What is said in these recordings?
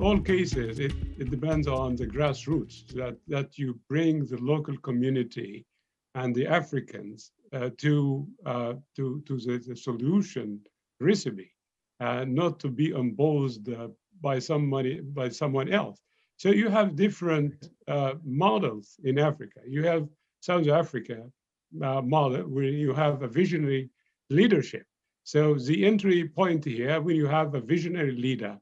all cases, it depends on the grassroots, that you bring the local community and the Africans to the solution recipe, not to be imposed by someone else. So you have different models in Africa. You have South Africa model where you have a visionary leadership. So the entry point here, when you have a visionary leader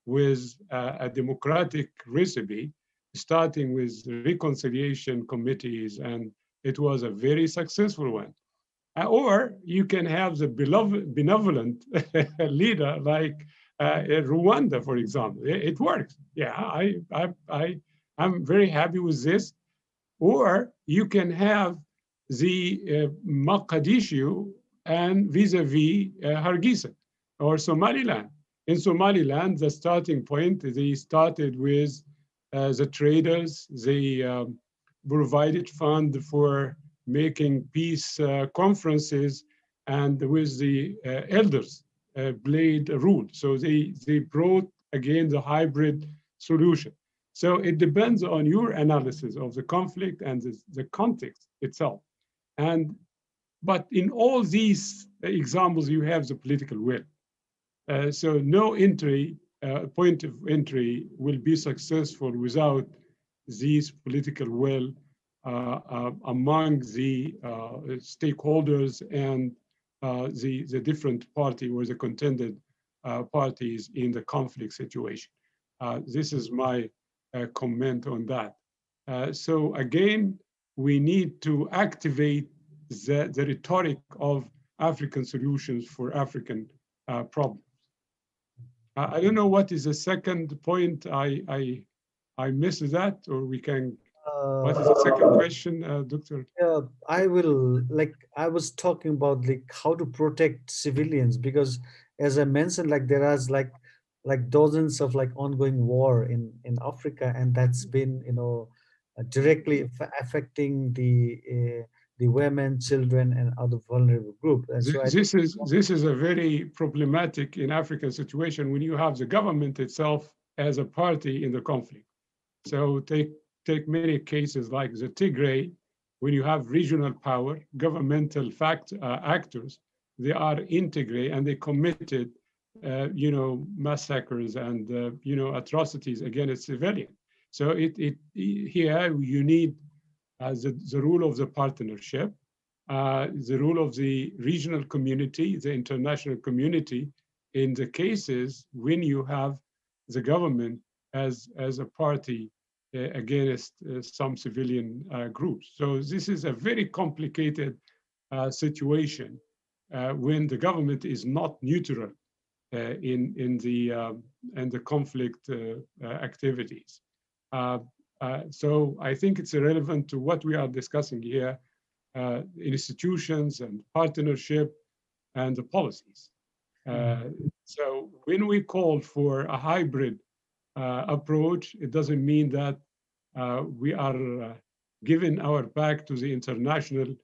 with a democratic recipe, starting with reconciliation committees, and it was a very successful one. Or you can have the benevolent leader like Rwanda, for example. It works. Yeah, I'm very happy with this. Or you can have the Mogadishu and vis-a-vis Hargeisa or Somaliland. In Somaliland, the starting point, they started with the traders. They provided fund for making peace conferences, and with the elders played a role. So they brought, again, the hybrid solution. So it depends on your analysis of the conflict and the context itself. But in all these examples, you have the political will. So no point of entry will be successful without this political will among the stakeholders and the different party or the contended parties in the conflict situation. This is my comment on that. So again, we need to activate the rhetoric of African solutions for African problems. I don't know what is the second point. I missed that, or we can. What is the second question, Doctor? I was talking about how to protect civilians, because as I mentioned, there are dozens of ongoing war in Africa, and that's been directly affecting the women, children, and other vulnerable groups. And so this is a very problematic in African situation when you have the government itself as a party in the conflict. So take many cases like the Tigray, when you have regional power, governmental actors, they are in Tigray and they committed, massacres and atrocities against civilians. So here you need the rule of the partnership, the rule of the regional community, the international community, in the cases when you have the government as a party against some civilian groups. So this is a very complicated situation when the government is not neutral in the conflict activities. So I think it's irrelevant to what we are discussing here, institutions and partnership and the policies. So when we call for a hybrid approach, it doesn't mean that we are giving our back to the international,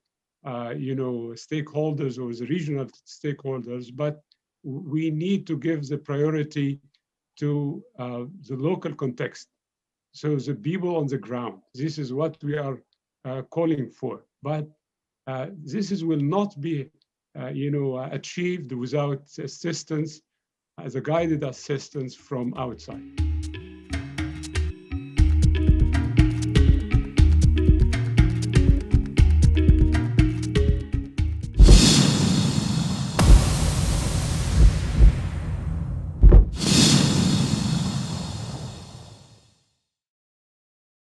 stakeholders or the regional stakeholders, but we need to give the priority to the local context. So the people on the ground, this is what we are calling for. But this will not be, achieved without assistance, as a guided assistance from outside.